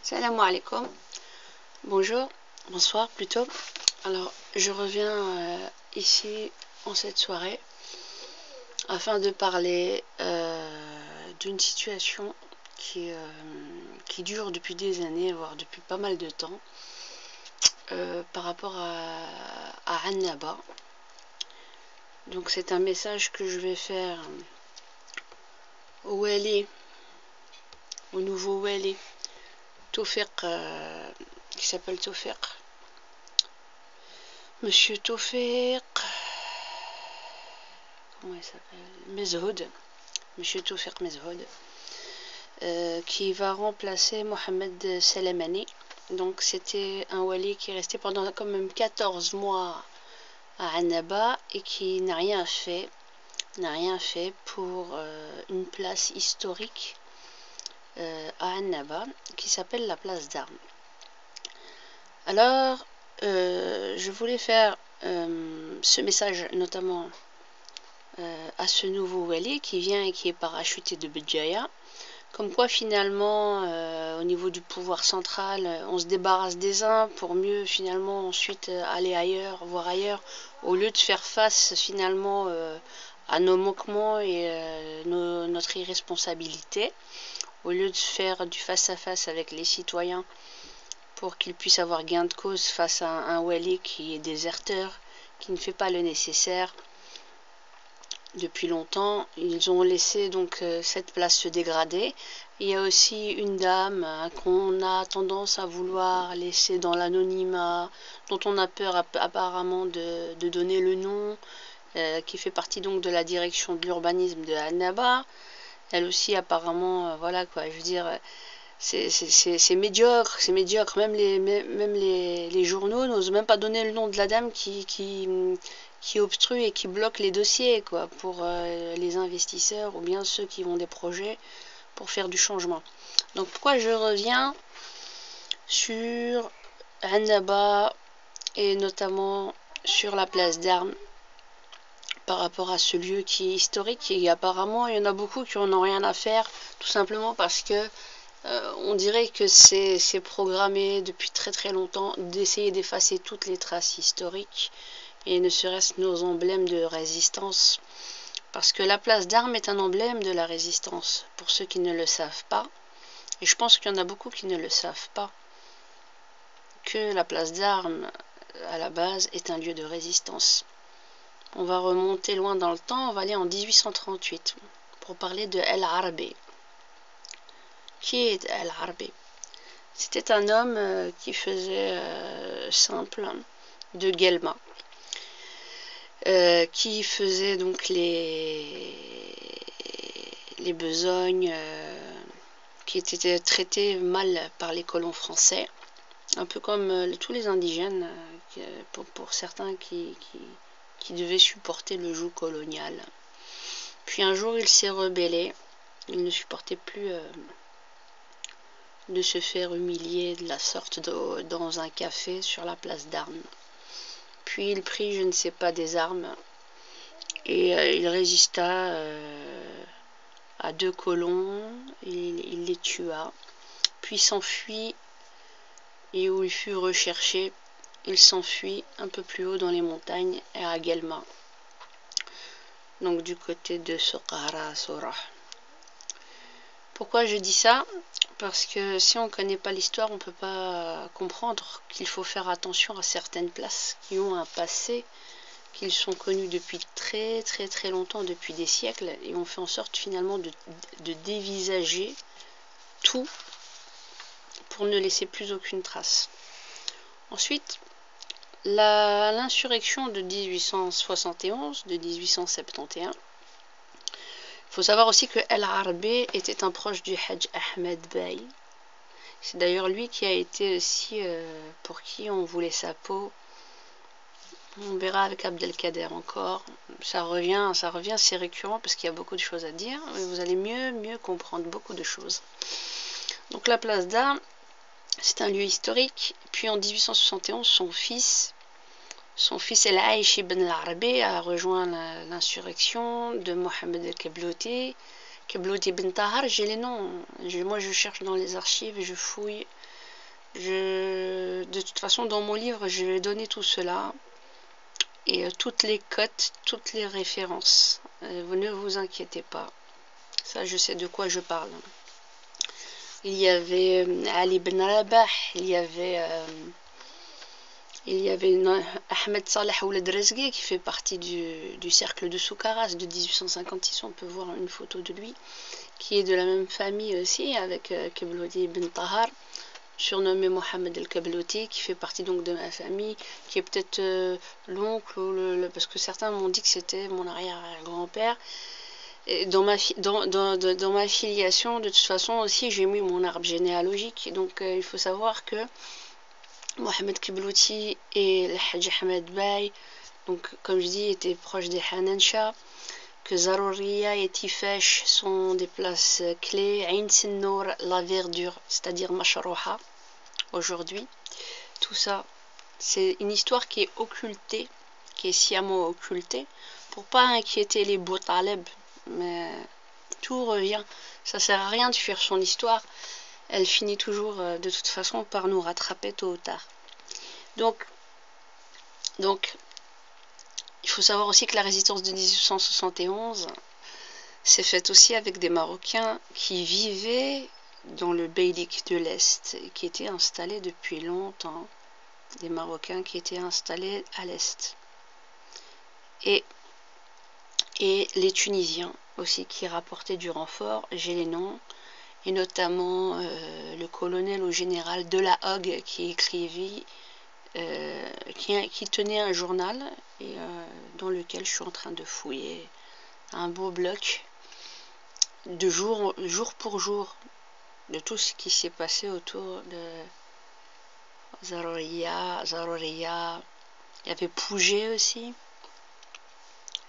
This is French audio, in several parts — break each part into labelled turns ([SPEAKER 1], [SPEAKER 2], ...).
[SPEAKER 1] Salam alaikum. Bonjour, bonsoir plutôt. Alors, je reviens ici en cette soirée afin de parler d'une situation qui dure depuis des années, voire depuis pas mal de temps, par rapport à Annaba. Donc, c'est un message que je vais faire au Wali, au nouveau Wali, Tawfiq, qui s'appelle Tawfiq. Monsieur Tawfiq, comment il s'appelle? Mezhoud. Monsieur Tawfiq Mezhoud, qui va remplacer Mohamed Salamani. Donc c'était un wali qui est resté pendant quand même 14 mois à Annaba et qui n'a rien fait pour une place historique à Annaba qui s'appelle la place d'Armes. Alors, je voulais faire ce message notamment à ce nouveau wali qui vient et qui est parachuté de Béjaïa, comme quoi finalement au niveau du pouvoir central on se débarrasse des uns pour mieux finalement ensuite aller ailleurs, voir ailleurs, au lieu de faire face finalement à nos manquements et notre irresponsabilité, au lieu de faire du face-à-face avec les citoyens pour qu'ils puissent avoir gain de cause face à un wali qui est déserteur, qui ne fait pas le nécessaire. Depuis longtemps, ils ont laissé donc cette place se dégrader. Il y a aussi une dame qu'on a tendance à vouloir laisser dans l'anonymat, dont on a peur apparemment de donner le nom, qui fait partie donc de la direction de l'urbanisme de Annaba. Elle aussi apparemment, voilà quoi, je veux dire, c'est médiocre, c'est médiocre. Même les journaux n'osent même pas donner le nom de la dame qui obstrue et qui bloque les dossiers quoi, pour les investisseurs ou bien ceux qui ont des projets pour faire du changement. Donc pourquoi je reviens sur Annaba et notamment sur la place d'Armes par rapport à ce lieu qui est historique et apparemment il y en a beaucoup qui n'en ont rien à faire, tout simplement parce que on dirait que c'est programmé depuis très très longtemps d'essayer d'effacer toutes les traces historiques et ne serait-ce nos emblèmes de résistance. Parce que la place d'Armes est un emblème de la résistance, pour ceux qui ne le savent pas. Et je pense qu'il y en a beaucoup qui ne le savent pas. Que la place d'Armes, à la base, est un lieu de résistance. On va remonter loin dans le temps, on va aller en 1838 pour parler de El Arbi. Qui est El Arbi? C'était un homme qui faisait simple de Guelma, qui faisait donc les besognes, qui étaient traités mal par les colons français, un peu comme tous les indigènes, pour certains qui devaient supporter le joug colonial. Puis un jour il s'est rebellé, il ne supportait plus de se faire humilier de la sorte dans un café sur la place d'Armes. Puis il prit je ne sais pas des armes et il résista à deux colons, il les tua, puis s'enfuit et où il fut recherché, il s'enfuit un peu plus haut dans les montagnes et à Guelma, donc du côté de Soqara Sorah. Pourquoi je dis ça? Parce que si on ne connaît pas l'histoire, on ne peut pas comprendre qu'il faut faire attention à certaines places qui ont un passé, qu'ils sont connus depuis très très très longtemps, depuis des siècles, et on fait en sorte finalement de dévisager tout pour ne laisser plus aucune trace. Ensuite, l'insurrection de 1871, de 1871, il faut savoir aussi que El Arbi était un proche du Hajj Ahmed Bey. C'est d'ailleurs lui qui a été aussi pour qui on voulait sa peau. On verra avec Abdelkader encore. Ça revient, c'est récurrent parce qu'il y a beaucoup de choses à dire, mais vous allez mieux comprendre beaucoup de choses. Donc la place d'Armes, c'est un lieu historique. Puis en 1871, son fils El Aish ibn al-Arabi a rejoint l'insurrection de Mohamed el-Keblouti, Keblouti ibn Tahar. J'ai les noms, moi je cherche dans les archives et je fouille De toute façon, dans mon livre, je vais donner tout cela et toutes les cotes, toutes les références. Vous ne vous inquiétez pas. Ça, je sais de quoi je parle. Il y avait Ali ibn Rabah, il y avait Ahmed Saleh Ouled Rezghi qui fait partie du cercle de Soukaras de 1856. On peut voir une photo de lui, qui est de la même famille aussi, avec Keblouti ibn Tahar, surnommé Mohamed el-Keblouti, qui fait partie donc de ma famille, qui est peut-être l'oncle, parce que certains m'ont dit que c'était mon arrière-grand-père. Dans ma filiation, de toute façon aussi, j'ai mis mon arbre généalogique. Donc il faut savoir que Mohamed Keblouti et le Hajj Ahmed Bey, donc comme je dis, étaient proches des Hanansha, que Zarouriya et Tifesh sont des places clés, Ain Sinnour, la verdure, c'est-à-dire Mashrouha, aujourd'hui. Tout ça, c'est une histoire qui est occultée, qui est sciemment occultée, pour pas inquiéter les Boutaleb, mais tout revient. Ça sert à rien de fuir son histoire, elle finit toujours de toute façon par nous rattraper tôt ou tard. Donc, il faut savoir aussi que la résistance de 1871 s'est faite aussi avec des Marocains qui vivaient dans le Beylik de l'Est, qui étaient installés depuis longtemps, des Marocains qui étaient installés à l'Est. Et les Tunisiens aussi qui rapportaient du renfort, j'ai les noms, et notamment le colonel au général Delahogue qui écrivit, qui tenait un journal et dans lequel je suis en train de fouiller un beau bloc de jour pour jour de tout ce qui s'est passé autour de Zarouriya. Il y avait Pouget aussi,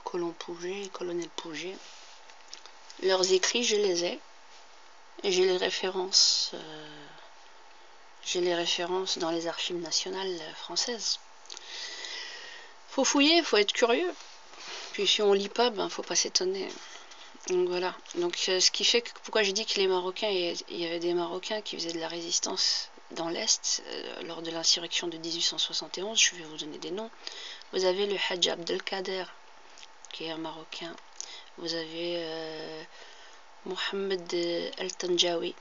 [SPEAKER 1] colonel Pouget. Leurs écrits, je les ai. Et j'ai les références dans les archives nationales françaises. Faut fouiller, faut être curieux. Puis si on lit pas, ben faut pas s'étonner. Donc voilà. Donc ce qui fait que pourquoi j'ai dit que les Marocains, il y avait des Marocains qui faisaient de la résistance dans l'Est lors de l'insurrection de 1871. Je vais vous donner des noms. Vous avez le Hajj Abdelkader, qui est un Marocain. Vous avez Mohamed El-Tanjawi,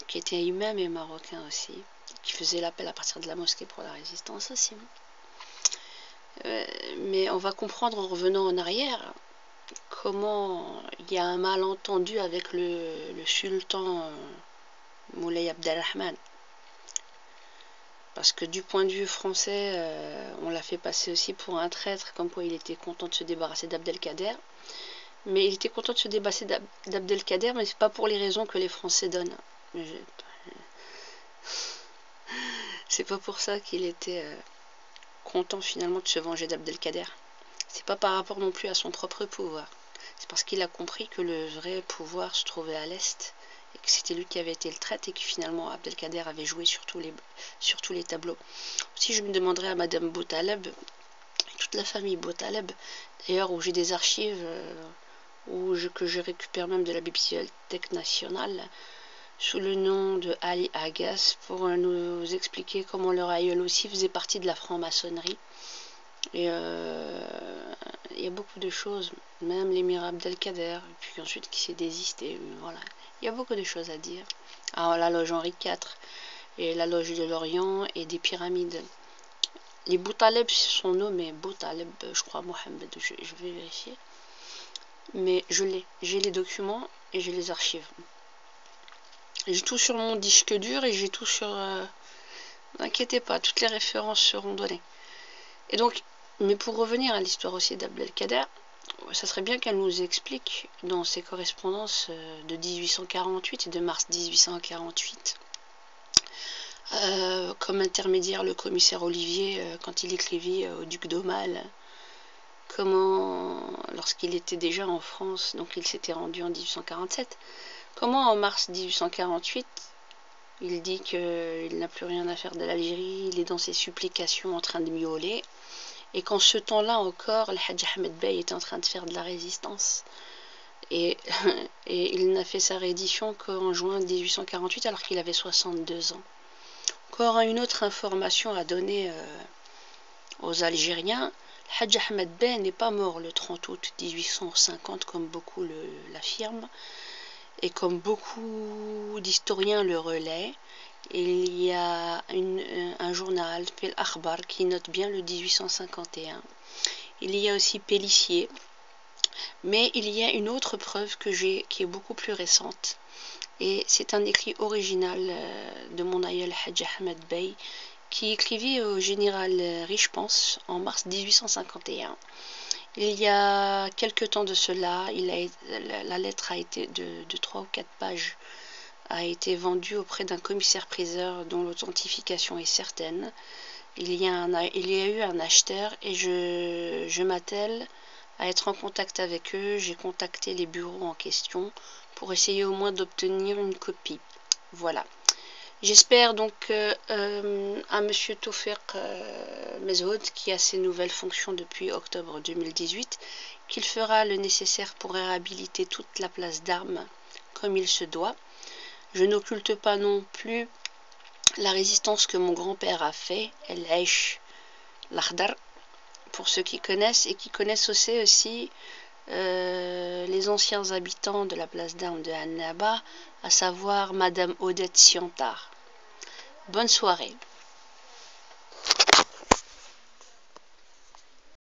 [SPEAKER 1] qui était imam et marocain aussi, qui faisait l'appel à partir de la mosquée pour la résistance aussi. Mais on va comprendre en revenant en arrière comment il y a un malentendu avec le sultan Moulay Abdelrahman. Parce que du point de vue français, on l'a fait passer aussi pour un traître, comme quoi il était content de se débarrasser d'Abdelkader. Mais il était content de se débarrasser d'Abdelkader, mais c'est pas pour les raisons que les Français donnent. C'est pas pour ça qu'il était content finalement de se venger d'Abdelkader. C'est pas par rapport non plus à son propre pouvoir. C'est parce qu'il a compris que le vrai pouvoir se trouvait à l'Est et que c'était lui qui avait été le traître et que finalement Abdelkader avait joué sur tous les tableaux. Aussi, je me demanderais à Madame Boutaleb et toute la famille Boutaleb, d'ailleurs où j'ai des archives que je récupère même de la Bibliothèque nationale sous le nom de Ali Agas pour nous expliquer comment leur aïeul aussi faisait partie de la franc-maçonnerie. Et il y a beaucoup de choses, même l'émir Abdelkader, et puis ensuite qui s'est désisté, voilà. Il y a beaucoup de choses à dire. Alors la loge Henri IV, et la loge de l'Orient, et des pyramides. Les Boutaleb sont nommés Boutaleb, je crois, Mohamed, je vais vérifier. Mais j'ai les documents et j'ai les archives. J'ai tout sur mon disque dur et j'ai tout sur... N'inquiétez pas, toutes les références seront données. Et donc, mais pour revenir à l'histoire aussi d'Abdelkader, ça serait bien qu'elle nous explique dans ses correspondances de 1848 et de mars 1848, comme intermédiaire le commissaire Olivier, quand il écrivit au duc d'Aumale, comment, lorsqu'il était déjà en France, donc il s'était rendu en 1847, comment en mars 1848, il dit qu'il n'a plus rien à faire de l'Algérie, il est dans ses supplications en train de miauler, et qu'en ce temps-là encore, le Hajj Ahmed Bey était en train de faire de la résistance. Et il n'a fait sa réédition qu'en juin 1848, alors qu'il avait 62 ans. Encore une autre information à donner aux Algériens. Hadj Ahmed Bey n'est pas mort le 30 août 1850 comme beaucoup l'affirment et comme beaucoup d'historiens le relaient. Il y a un journal, Fil Akhbar, qui note bien le 1851. Il y a aussi Pélissier. Mais il y a une autre preuve qui est beaucoup plus récente. Et c'est un écrit original de mon aïeul Hadj Ahmed Bey, qui écrivit au général Richepanse en mars 1851. Il y a quelque temps de cela, la lettre a été de 3 ou 4 pages, a été vendue auprès d'un commissaire-priseur dont l'authentification est certaine. Il y a eu un acheteur et je m'attelle à être en contact avec eux. J'ai contacté les bureaux en question pour essayer au moins d'obtenir une copie. Voilà. J'espère donc à Monsieur Tawfiq Mezhoud, qui a ses nouvelles fonctions depuis octobre 2018, qu'il fera le nécessaire pour réhabiliter toute la place d'Armes comme il se doit. Je n'occulte pas non plus la résistance que mon grand-père a fait, El Aish L'Akhdar, pour ceux qui connaissent, et qui connaissent aussi les anciens habitants de la place d'Armes de Annaba, à savoir Madame Odette Siantard. Bonne soirée.